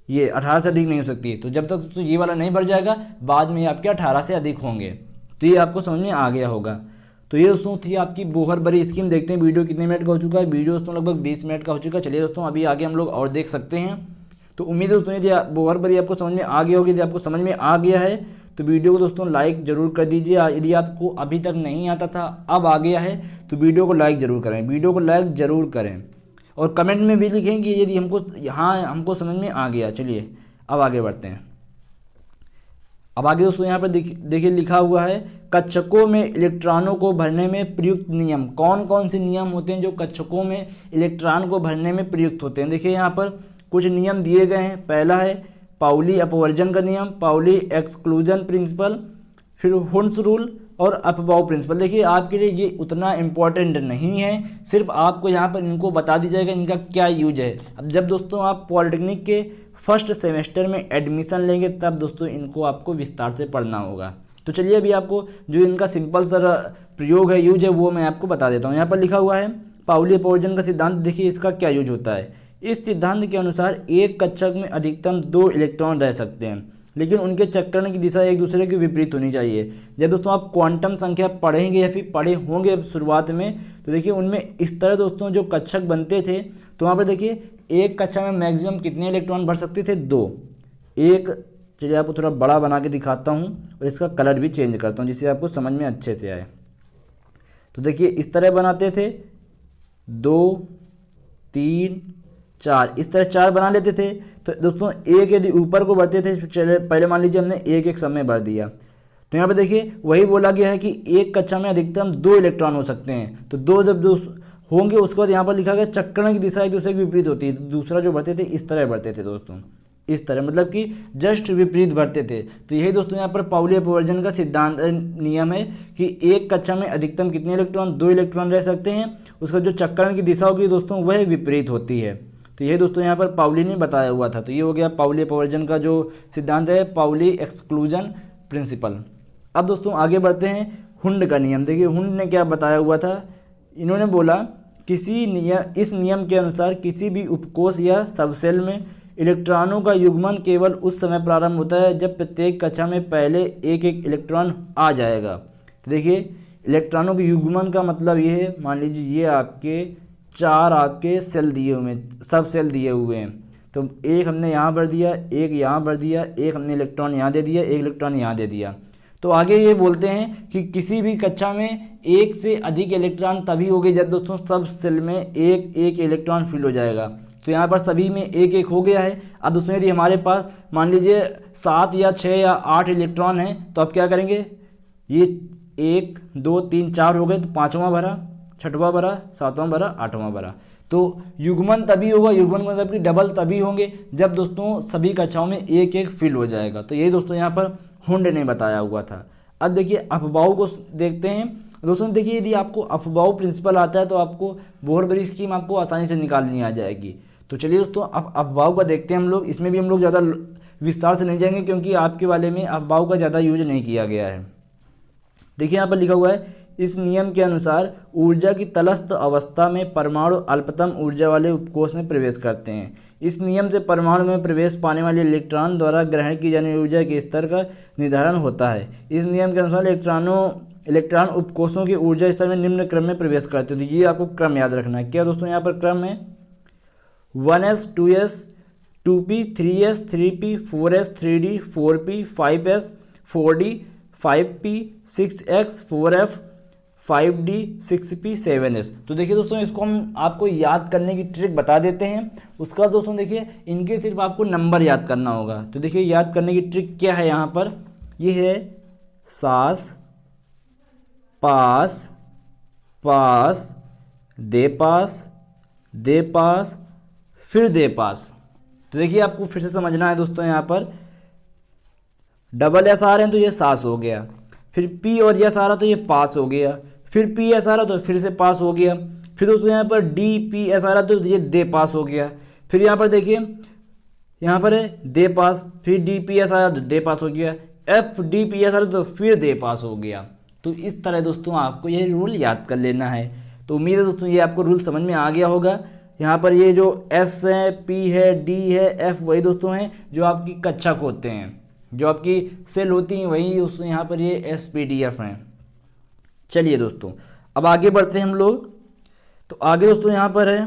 ये 18 से अधिक नहीं हो सकती, तो जब तक दोस्तों ये वाला नहीं भर जाएगा बाद में ये आपके 18 से अधिक होंगे। तो ये आपको समझ में आ गया होगा। तो ये दोस्तों थी आपकी बोहर बरी स्कीम। देखते हैं वीडियो कितने मिनट का हो चुका है। वीडियो दोस्तों लगभग 20 मिनट का हो चुका है। चलिए दोस्तों अभी आगे हम लोग और देख सकते हैं। तो उम्मीद है दोस्तों यदि बोहर बरी आपको समझ में आ गया होगी। यदि आपको समझ में आ गया है तो वीडियो को दोस्तों लाइक ज़रूर कर दीजिए। यदि आपको अभी तक नहीं आता था अब आ गया है तो वीडियो को लाइक ज़रूर करें, वीडियो को लाइक ज़रूर करें और कमेंट में भी लिखें कि यदि हमको समझ में आ गया। चलिए अब आगे बढ़ते हैं। अब आगे दोस्तों यहाँ पर देखिए लिखा हुआ है कक्षकों में इलेक्ट्रॉनों को भरने में प्रयुक्त नियम। कौन कौन से नियम होते हैं जो कक्षकों में इलेक्ट्रॉन को भरने में प्रयुक्त होते हैं। देखिए यहाँ पर कुछ नियम दिए गए हैं। पहला है पाउली अपवर्जन का नियम, पाउली एक्सक्लूजन प्रिंसिपल, फिर हुंस रूल और अफबाउ प्रिंसिपल। देखिए आपके लिए ये उतना इम्पोर्टेंट नहीं है, सिर्फ आपको यहाँ पर इनको बता दी जाएगा इनका क्या यूज है। अब जब दोस्तों आप पॉलिटेक्निक के फर्स्ट सेमेस्टर में एडमिशन लेंगे तब दोस्तों इनको आपको विस्तार से पढ़ना होगा। तो चलिए अभी आपको जो इनका सिंपल सा प्रयोग है, यूज है, वो मैं आपको बता देता हूँ। यहाँ पर लिखा हुआ है पाउली अपवर्जन का सिद्धांत। देखिए इसका क्या यूज होता है। इस सिद्धांत के अनुसार एक कक्षक में अधिकतम 2 इलेक्ट्रॉन रह सकते हैं, लेकिन उनके चक्रण की दिशा एक दूसरे के विपरीत होनी चाहिए। जब दोस्तों आप क्वांटम संख्या पढ़ेंगे या फिर पढ़े होंगे शुरुआत में, तो देखिए उनमें इस तरह दोस्तों जो कक्षक बनते थे, तो वहाँ पर देखिए एक कक्षा में मैक्सिमम कितने इलेक्ट्रॉन भर सकते थे, 2। एक चलिए आपको थोड़ा बड़ा बना के दिखाता हूँ और इसका कलर भी चेंज करता हूँ जिससे आपको समझ में अच्छे से आए। तो देखिए इस तरह बनाते थे 2 3 4, इस तरह 4 बना लेते थे। तो दोस्तों एक यदि ऊपर को बढ़ते थे, चले पहले मान लीजिए हमने एक समय भर दिया, तो यहाँ पे देखिए वही बोला गया है कि एक कक्षा में अधिकतम 2 इलेक्ट्रॉन हो सकते हैं। तो 2 जब 2 होंगे उसके बाद यहाँ पर लिखा गया चक्रण की दिशा एक दूसरे के विपरीत होती है। दूसरा जो बढ़ते थे इस तरह बढ़ते थे दोस्तों, इस तरह मतलब कि जस्ट विपरीत बढ़ते थे। तो यही दोस्तों यहाँ पर पाउली अपवर्जन का सिद्धांत नियम है कि एक कक्षा में अधिकतम कितने इलेक्ट्रॉन, 2 इलेक्ट्रॉन रह सकते हैं। उसका जो चक्रण की दिशा होगी दोस्तों वह विपरीत होती है। तो यही दोस्तों यहाँ पर पाउली ने बताया हुआ था। तो ये हो गया पाउली अपवर्जन का जो सिद्धांत है, पाउली एक्सक्लूजन प्रिंसिपल। अब दोस्तों आगे बढ़ते हैं हुंड का नियम। देखिए हुंड ने क्या बताया हुआ था। इन्होंने बोला इस नियम के अनुसार किसी भी उपकोष या सबसेल में इलेक्ट्रॉनों का युग्मन केवल उस समय प्रारंभ होता है जब प्रत्येक कक्षा में पहले एक इलेक्ट्रॉन आ जाएगा। तो देखिए इलेक्ट्रॉनों के युग्मन का मतलब ये है, मान लीजिए ये आपके 4 आपके सेल दिए हुए हैं, सब सेल दिए हुए हैं। तो एक हमने यहाँ भर दिया, एक यहाँ भर दिया, एक हमने इलेक्ट्रॉन यहाँ दे दिया, एक इलेक्ट्रॉन यहाँ दे दिया। तो आगे ये बोलते हैं कि किसी भी कक्षा में एक से अधिक इलेक्ट्रॉन तभी होंगे जब दोस्तों सब सेल में एक इलेक्ट्रॉन फिल हो जाएगा। तो यहाँ पर सभी में एक हो गया है। अब दोस्तों यदि हमारे पास मान लीजिए 7 या 6 या 8 इलेक्ट्रॉन हैं तो अब क्या करेंगे, ये 1 2 3 4 हो गए, तो 5वां भरा, 6वां भरा, 7वां भरा, 8वां भरा। तो युग्मन तभी होगा, युग्मन मतलब कि डबल तभी होंगे जब दोस्तों सभी कक्षाओं में एक फिल हो जाएगा। तो यही दोस्तों यहाँ पर हुंड ने बताया हुआ था। अब देखिए अफबाउ को देखते हैं दोस्तों। देखिए यदि आपको अफबाउ प्रिंसिपल आता है तो आपको बोहर बरी स्कीम आपको आसानी से निकालनी आ जाएगी। तो चलिए दोस्तों अब अफबाउ का देखते हैं हम लोग। इसमें भी हम लोग ज़्यादा विस्तार से नहीं जाएंगे क्योंकि आपके वाले में अफबाउ का ज़्यादा यूज नहीं किया गया है। देखिए यहाँ पर लिखा हुआ है इस नियम के अनुसार ऊर्जा की तटस्थ अवस्था में परमाणु अल्पतम ऊर्जा वाले उपकोष में प्रवेश करते हैं। इस नियम से परमाणु में प्रवेश पाने वाले इलेक्ट्रॉन द्वारा ग्रहण की जाने वाली ऊर्जा के स्तर का निर्धारण होता है। इस नियम के अनुसार इलेक्ट्रॉन उपकोषों के ऊर्जा स्तर में निम्न क्रम में प्रवेश करते हैं। तो ये आपको क्रम याद रखना है। क्या दोस्तों यहाँ पर क्रम है 1s 2s 2p 3s 3p 4s 3d 4p 5s 4d 5p 6x 4f 5d 6p 7s। तो देखिए दोस्तों इसको हम आपको याद करने की ट्रिक बता देते हैं। उसका दोस्तों देखिए इनके सिर्फ आपको नंबर याद करना होगा। तो देखिए याद करने की ट्रिक क्या है यहाँ पर, ये है सास पास पास, दे पास, दे पास, फिर दे पास। तो देखिए आपको फिर से समझना है दोस्तों, यहाँ पर डबल एस आ रहे हैं तो ये सास हो गया, फिर पी और यस आ रहा तो ये पास हो गया, फिर पी एस आ रहा तो फिर से पास हो गया, फिर दोस्तों यहाँ पर डी पी एस आ रहा तो ये दे पास हो गया, फिर यहाँ पर देखिए यहाँ पर है दे पास, फिर डी पी एस आ रहा तो दे पास हो गया, एफ डी पी एस आ रहा तो फिर दे पास हो गया। तो इस तरह दोस्तों आपको ये रूल याद कर लेना है। तो उम्मीद है दोस्तों ये आपको रूल समझ में आ गया होगा। यहाँ पर ये जो एस है, पी है, डी है, एफ वही दोस्तों हैं जो आपकी कक्षक होते हैं, जो आपकी सेल होती हैं वही दोस्तों यहाँ पर ये एस पी डी एफ हैं। चलिए दोस्तों अब आगे बढ़ते हैं हम लोग। तो आगे दोस्तों यहाँ पर है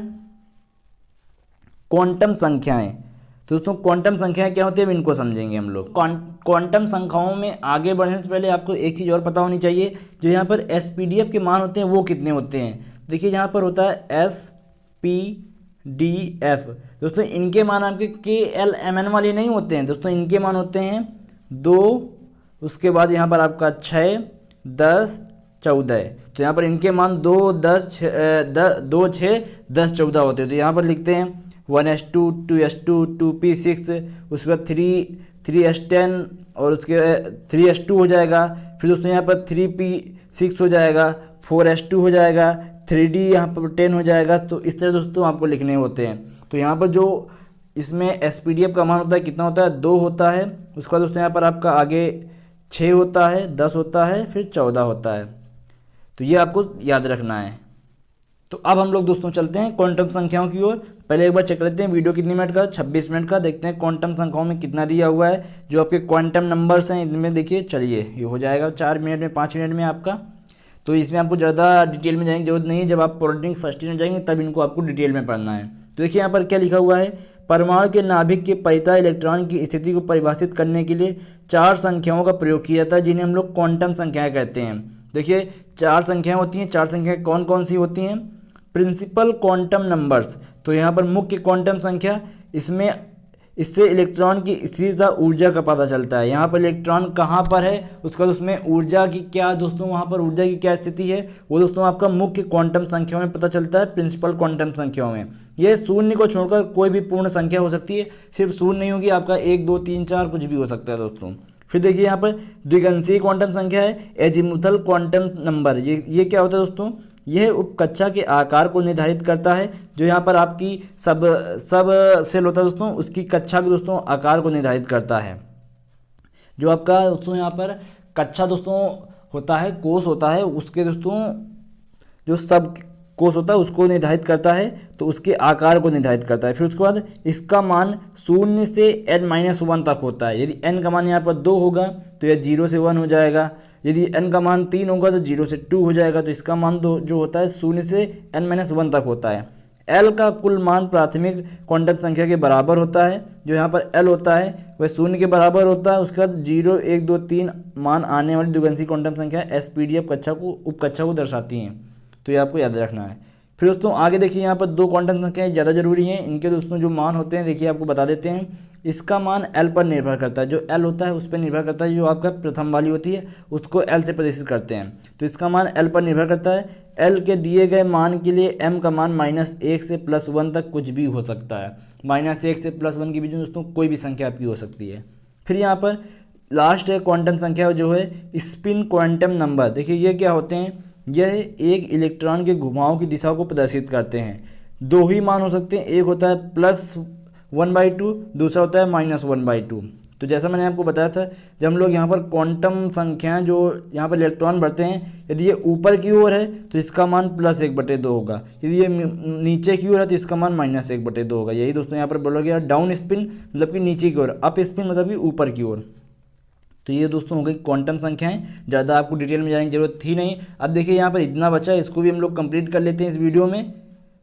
क्वांटम संख्याएं। तो दोस्तों क्वांटम संख्याएं क्या होती है, अब इनको समझेंगे हम लोग। क्वांटम संख्याओं में आगे बढ़ने से पहले आपको एक चीज़ और पता होनी चाहिए, जो यहाँ पर एस पी डी एफ के मान होते हैं वो कितने होते हैं। देखिए यहाँ पर होता है एस पी डी एफ। दोस्तों इनके मान आपके के एल एम एन वाले नहीं होते हैं दोस्तों, इनके मान होते हैं 2, उसके बाद यहाँ पर आपका 6, 10, 14। तो यहाँ पर इनके मान 2, 10, 2, 6, 10, 14 होते हैं। तो यहाँ पर लिखते हैं 1s2, 2s2, 2p6, उसके बाद 3s10 और उसके 3s2 हो जाएगा। फिर दोस्तों यहाँ पर 3p6 हो जाएगा, 4s2 हो जाएगा, 3d यहाँ पर 10 हो जाएगा। तो इस तरह दोस्तों आपको लिखने होते हैं। तो यहाँ पर जो इसमें एसपीडीएफ का मान होता है कितना होता है, 2 होता है। उसके बाद दोस्तों यहाँ पर आपका आगे 6 होता है, 10 होता है, फिर 14 होता है। तो ये आपको याद रखना है। तो अब हम लोग दोस्तों चलते हैं क्वांटम संख्याओं की ओर। पहले एक बार चेक लेते हैं वीडियो कितने मिनट का, 26 मिनट का। देखते हैं क्वांटम संख्याओं में कितना दिया हुआ है, जो आपके क्वांटम नंबर्स हैं इनमें। देखिए चलिए ये हो जाएगा 4 मिनट में, 5 मिनट में आपका। तो इसमें आपको ज़्यादा डिटेल में जाने की जरूरत नहीं है, जब आप पॉलिटेक्निक फर्स्ट ईयर में जाएंगे तब इनको आपको डिटेल में पढ़ना है। तो देखिए यहाँ पर क्या लिखा हुआ है, परमाणु के नाभिक के परितः इलेक्ट्रॉन की स्थिति को परिभाषित करने के लिए 4 संख्याओं का प्रयोग किया जाता है, जिन्हें हम लोग क्वांटम संख्याएं कहते हैं। देखिए 4 संख्याएं होती हैं। 4 संख्याएं कौन कौन सी होती हैं, प्रिंसिपल क्वांटम नंबर्स। तो यहाँ पर मुख्य क्वांटम संख्या, इससे इलेक्ट्रॉन की स्थिति तथा ऊर्जा का पता चलता है। यहाँ पर इलेक्ट्रॉन कहाँ पर है, उसका उसमें ऊर्जा की क्या दोस्तों, वहाँ पर ऊर्जा की क्या स्थिति है, वो दोस्तों आपका मुख्य क्वांटम संख्याओं में पता चलता है, प्रिंसिपल क्वांटम संख्याओं में। यह शून्य को छोड़कर कोई भी पूर्ण संख्या हो सकती है, सिर्फ शून्य नहीं होगी, आपका 1, 2, 3, 4 कुछ भी हो सकता है दोस्तों। फिर देखिए यहाँ पर द्विगंशीय क्वांटम संख्या है, एजीमुथल क्वांटम नंबर। ये क्या होता है दोस्तों, यह उपकक्षा के आकार को निर्धारित करता है। जो यहाँ पर आपकी सब सेल होता है दोस्तों, उसकी कक्षा के दोस्तों आकार को निर्धारित करता है। जो आपका दोस्तों यहाँ पर कक्षा दोस्तों होता है, कोष होता है, उसके दोस्तों जो सब कोष होता है उसको निर्धारित करता है, तो उसके आकार को निर्धारित करता है। फिर उसके बाद इसका मान 0 से n-1 तक होता है। यदि n का मान यहाँ पर 2 होगा तो यह 0 से 1 हो जाएगा। यदि n का मान 3 होगा तो 0 से 2 हो जाएगा। तो इसका मान जो होता है 0 से n-1 तक होता है। l का कुल मान प्राथमिक क्वांटम संख्या के बराबर होता है। जो यहाँ पर l होता है वह 0 के बराबर होता है। उसके बाद 0, 1, 2, 3 मान आने वाली द्विगंशीय क्वांटम संख्या एसपीडीएफ उपकक्षा को दर्शाती हैं। तो ये आपको याद रखना है। फिर दोस्तों आगे देखिए यहाँ पर 2 क्वांटम संख्याएं ज़्यादा जरूरी हैं। इनके दोस्तों जो मान होते हैं देखिए आपको बता देते हैं। इसका मान l पर निर्भर करता है, जो l होता है उस पर निर्भर करता है। जो आपका प्रथम वाली होती है उसको l से प्रदर्शित करते हैं, तो इसका मान l पर निर्भर करता है। l के दिए गए मान के लिए m का मान -1 से +1 तक कुछ भी हो सकता है। -1 से +1 के बीच में दोस्तों कोई भी संख्या आपकी हो सकती है। फिर यहाँ पर लास्ट है क्वांटम संख्या जो है स्पिन क्वांटम नंबर। देखिए ये क्या होते हैं, यह एक इलेक्ट्रॉन के घुमाव की दिशा को प्रदर्शित करते हैं। 2 ही मान हो सकते हैं, एक होता है +1/2, दूसरा होता है -1/2। तो जैसा मैंने आपको बताया था, जब हम लोग यहाँ पर क्वांटम संख्याएं जो यहाँ पर इलेक्ट्रॉन बढ़ते हैं, यदि ये ऊपर की ओर है तो इसका मान +1/2 होगा। यदि ये नीचे की ओर है तो इसका मान -1/2 होगा। यही दोस्तों यहाँ पर बोला गया डाउन स्पिन मतलब कि नीचे की ओर, अप स्पिन मतलब कि ऊपर की ओर। तो ये दोस्तों हो गई क्वांटम संख्याएं, ज़्यादा आपको डिटेल में जाने की जरूरत थी नहीं। अब देखिए यहाँ पर इतना बचा, इसको भी हम लोग कंप्लीट कर लेते हैं इस वीडियो में।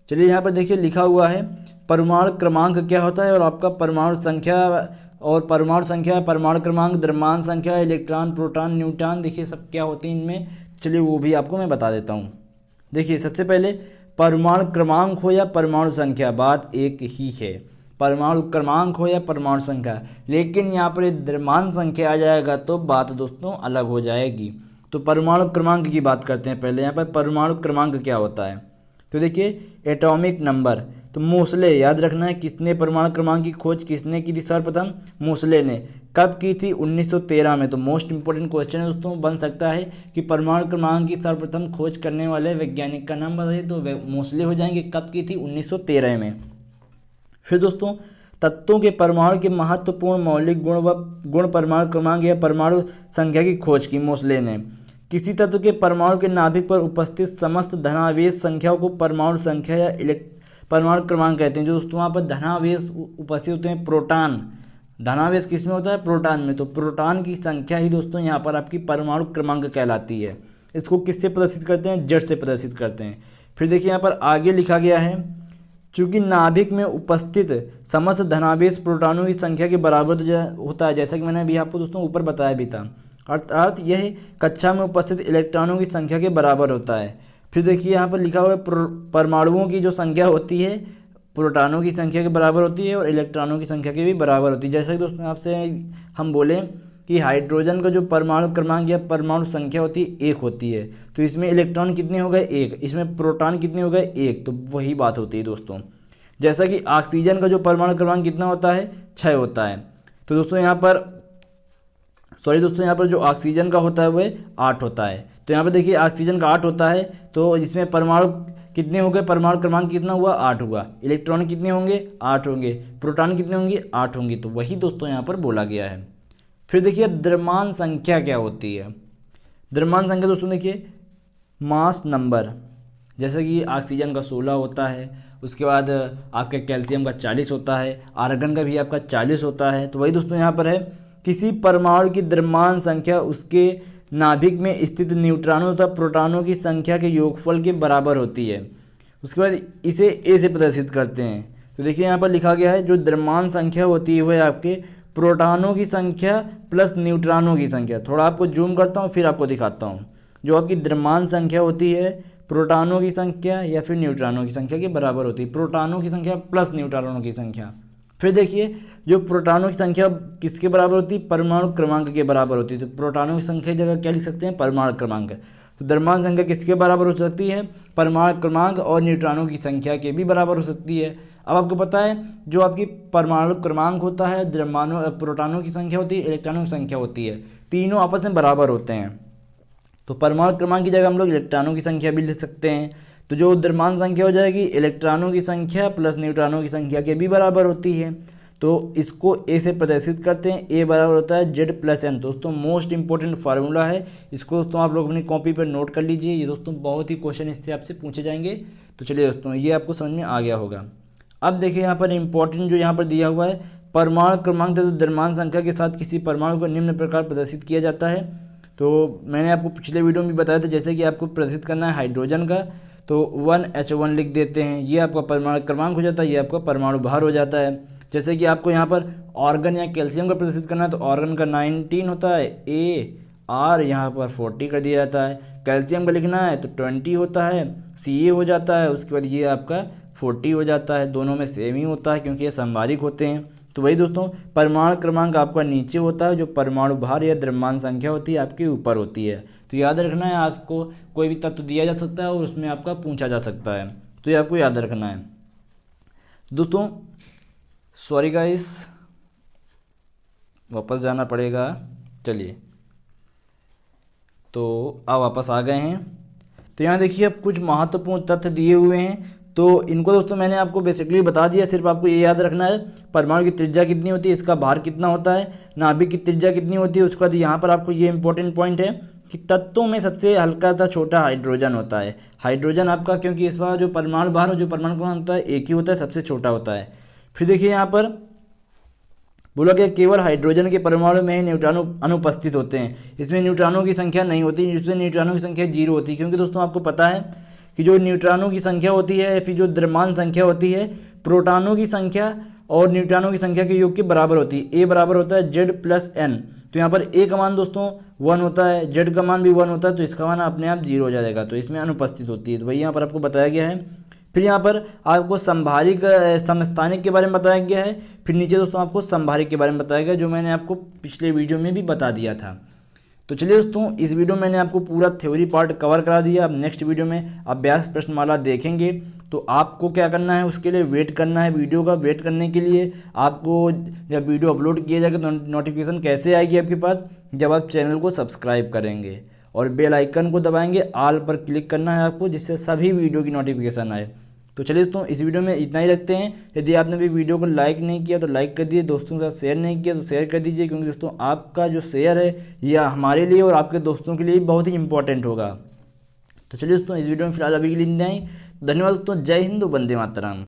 चलिए यहाँ पर देखिए लिखा हुआ है परमाणु क्रमांक क्या होता है, और आपका परमाणु संख्या, परमाणु क्रमांक, द्रव्यमान संख्या, इलेक्ट्रॉन, प्रोटॉन, न्यूट्रॉन, देखिए सब क्या होते हैं इनमें। चलिए वो भी आपको मैं बता देता हूँ। देखिए सबसे पहले परमाणु क्रमांक हो या परमाणु संख्या, बात एक ही है। परमाणु क्रमांक हो या परमाणु संख्या, लेकिन यहाँ पर द्रव्यमान संख्या आ जाएगा तो बात दोस्तों अलग हो जाएगी। तो परमाणु क्रमांक की बात करते हैं। पहले यहाँ पर परमाणु क्रमांक क्या होता है, तो देखिए एटॉमिक नंबर। तो मोसले, याद रखना है किसने परमाणु क्रमांक की खोज किसने की थी सर्वप्रथम, मोसले ने। कब की थी, 1913 में। तो मोस्ट इंपोर्टेंट क्वेश्चन है दोस्तों, बन सकता है कि परमाणु क्रमांक की सर्वप्रथम खोज करने वाले वैज्ञानिक का नाम बताइए, तो मोसले हो जाएंगे। कब की थी, 1913 में। फिर दोस्तों तत्वों के परमाणु के महत्वपूर्ण मौलिक गुण व गुण परमाणु क्रमांक या परमाणु संख्या की खोज की मोसले ने। किसी तत्व के परमाणु के नाभिक पर उपस्थित समस्त धनावेश संख्याओं को परमाणु संख्या या परमाणु क्रमांक कहते हैं। जो दोस्तों वहाँ पर धनावेश उपस्थित होते हैं, प्रोटॉन, धनावेश किस में होता है, प्रोटॉन में। तो प्रोटॉन की संख्या ही दोस्तों यहाँ पर आपकी परमाणु क्रमांक कहलाती है। इसको किससे प्रदर्शित करते हैं, जेड से प्रदर्शित करते हैं। फिर देखिए यहाँ पर आगे लिखा गया है, चूँकि नाभिक में उपस्थित समस्त धनावेश प्रोटॉनों की संख्या के बराबर होता है, जैसा कि मैंने अभी आपको दोस्तों ऊपर बताया भी था, अर्थात यह कक्षा में उपस्थित इलेक्ट्रॉनों की संख्या के बराबर होता है। फिर देखिए यहाँ पर लिखा हुआ है परमाणुओं की जो संख्या होती है प्रोटॉनों की संख्या के बराबर होती है और इलेक्ट्रॉनों की संख्या के भी बराबर होती है। जैसा कि दोस्तों आपसे हम बोलें कि हाइड्रोजन का जो परमाणु क्रमांक या परमाणु संख्या होती है 1 होती है, तो इसमें इलेक्ट्रॉन कितने हो गए, 1, इसमें प्रोटॉन कितने हो गए, 1। तो वही बात होती है दोस्तों। जैसा कि ऑक्सीजन का जो परमाणु क्रमांक कितना होता है, 6 होता है। तो दोस्तों यहाँ पर जो ऑक्सीजन का होता है वह 8 होता है। तो यहाँ पर देखिए ऑक्सीजन का 8 होता है, तो इसमें परमाणु कितने हो गए, परमाणु क्रमांक कितना हुआ, 8 हुआ। इलेक्ट्रॉन कितने होंगे, 8 होंगे। प्रोटॉन कितने होंगे, 8 होंगे। तो वही दोस्तों यहाँ पर बोला गया है। फिर देखिए द्रव्यमान संख्या क्या होती है। द्रव्यमान संख्या दोस्तों देखिए मास नंबर, जैसे कि ऑक्सीजन का 16 होता है, उसके बाद आपका कैल्शियम का 40 होता है, आर्गन का भी आपका 40 होता है। तो वही दोस्तों यहाँ पर है, किसी परमाणु की द्रव्यमान संख्या उसके नाभिक में स्थित न्यूट्रॉनों तथा प्रोटॉनों की संख्या के योगफल के बराबर होती है। उसके बाद इसे ए से प्रदर्शित करते हैं। तो देखिए यहाँ पर लिखा गया है, जो द्रव्यमान संख्या होती है वह आपके प्रोटॉनों की संख्या प्लस न्यूट्रॉनों की संख्या। थोड़ा आपको जूम करता हूँ फिर आपको दिखाता हूँ। जो आपकी द्रव्यमान संख्या होती है प्रोटॉनों की संख्या या फिर न्यूट्रॉनों की संख्या के बराबर होती है, प्रोटॉनों की संख्या प्लस न्यूट्रॉनों की संख्या। फिर देखिए जो प्रोटॉनों की संख्या किसके बराबर होती है, परमाणु क्रमांक के बराबर होती है। तो प्रोटॉनों की संख्या की जगह क्या लिख सकते हैं, परमाणु क्रमांक। तो द्रव्यमान संख्या किसके बराबर हो सकती है, परमाणु क्रमांक और न्यूट्रॉनों की संख्या के भी बराबर हो सकती है। अब आपको पता है जो आपकी परमाणु क्रमांक होता है, द्रव्यमानों प्रोटॉनों की संख्या होती है, इलेक्ट्रॉनों की संख्या होती है, तीनों आपस में बराबर होते हैं। तो परमाणु क्रमांक की जगह हम लोग इलेक्ट्रॉनों की संख्या भी लिख सकते हैं। तो जो द्रव्यमान संख्या हो जाएगी इलेक्ट्रॉनों की संख्या प्लस न्यूट्रॉनों की संख्या के भी बराबर होती है। तो इसको ए से प्रदर्शित करते हैं, ए बराबर होता है जेड प्लस एन। दोस्तों मोस्ट इंपॉर्टेंट फार्मूला है, इसको दोस्तों आप लोग अपनी कॉपी पर नोट कर लीजिए। ये दोस्तों बहुत ही क्वेश्चन इससे आपसे पूछे जाएंगे। तो चलिए दोस्तों ये आपको समझ में आ गया होगा। अब देखिए यहाँ पर इंपॉर्टेंट जो यहाँ पर दिया हुआ है, परमाणु क्रमांक तथा द्रव्यमान संख्या के साथ किसी परमाणु को निम्न प्रकार प्रदर्शित किया जाता है। तो मैंने आपको पिछले वीडियो में भी बताया था, जैसे कि आपको प्रदर्शित करना है हाइड्रोजन का, तो 1H1 लिख देते हैं, ये आपका परमाणु क्रमांक हो जाता है, ये आपका परमाणु भार हो जाता है। जैसे कि आपको यहाँ पर ऑर्गन या कैल्शियम का प्रदर्शित करना है, तो ऑर्गन का 19 होता है, AR यहाँ पर 40 कर दिया जाता है। कैल्शियम का लिखना है तो 20 होता है, Ca हो जाता है, उसके बाद ये आपका 40 हो जाता है। दोनों में सेम ही होता है क्योंकि ये संभारिक होते हैं। तो वही दोस्तों परमाणु क्रमांक आपका नीचे होता है, जो परमाणु भार या द्रव्यमान संख्या होती है आपके ऊपर होती है। तो याद रखना है, आपको कोई भी तत्व दिया जा सकता है और उसमें आपका पूछा जा सकता है, तो ये आपको याद रखना है दोस्तों। सॉरी गाइस, वापस जाना पड़ेगा। चलिए तो अब वापस आ गए हैं। तो यहाँ देखिए अब कुछ महत्वपूर्ण तथ्य दिए हुए हैं, तो इनको दोस्तों मैंने आपको बेसिकली बता दिया। सिर्फ आपको ये याद रखना है परमाणु की त्रिज्या कितनी होती है, इसका भार कितना होता है, नाभिक की त्रिज्या कितनी होती है। उसके बाद यहाँ पर आपको ये इंपॉर्टेंट पॉइंट है कि तत्वों में सबसे हल्का तथा छोटा हाइड्रोजन होता है। हाइड्रोजन आपका, क्योंकि इस बार जो परमाणु भार और जो परमाणु क्रमांक होता है एक ही होता है, सबसे छोटा होता है। फिर देखिए यहाँ पर बोला गया केवल हाइड्रोजन के परमाणु में ही न्यूट्रॉन अनुपस्थित होते हैं, इसमें न्यूट्रॉनों की संख्या नहीं होती, इसमें न्यूट्रॉनों की संख्या 0 होती है। क्योंकि दोस्तों आपको पता है कि जो न्यूट्रॉनों की संख्या होती है, फिर जो द्रव्यमान संख्या होती है, प्रोटॉनों की संख्या और न्यूट्रॉनों की संख्या के योग के बराबर होती है। ए बराबर होता है जेड प्लस एन। तो यहाँ पर ए का मान दोस्तों 1 होता है, जेड का मान भी 1 होता है, तो इसका मान अपने आप 0 हो जाएगा, तो इसमें अनुपस्थित होती है। तो वही यहाँ पर आपको बताया गया है। फिर यहाँ पर आपको संभारिक समस्थानिक के बारे में बताया गया है। फिर नीचे दोस्तों आपको संभारिक के बारे में बताया गया, जो मैंने आपको पिछले वीडियो में भी बता दिया था। तो चलिए दोस्तों, इस वीडियो में मैंने आपको पूरा थ्योरी पार्ट कवर करा दिया। अब नेक्स्ट वीडियो में अभ्यास प्रश्नमाला देखेंगे। तो आपको क्या करना है, उसके लिए वेट करना है। वीडियो का वेट करने के लिए आपको जब वीडियो अपलोड किया जाएगा तो नोटिफिकेशन कैसे आएगी आपके पास, जब आप चैनल को सब्सक्राइब करेंगे और बेल आइकन को दबाएंगे, ऑल पर क्लिक करना है आपको, जिससे सभी वीडियो की नोटिफिकेशन आए। तो चलिए दोस्तों, इस वीडियो में इतना ही रखते हैं। यदि आपने भी वीडियो को लाइक नहीं किया तो लाइक कर दीजिए, दोस्तों के साथ शेयर नहीं किया तो शेयर कर दीजिए, क्योंकि दोस्तों आपका जो शेयर है यह हमारे लिए और आपके दोस्तों के लिए बहुत ही इंपॉर्टेंट होगा। तो चलिए दोस्तों, इस वीडियो में फिलहाल अभी के लिए इतना ही। धन्यवाद दोस्तों, जय हिंद, वंदे मातरम।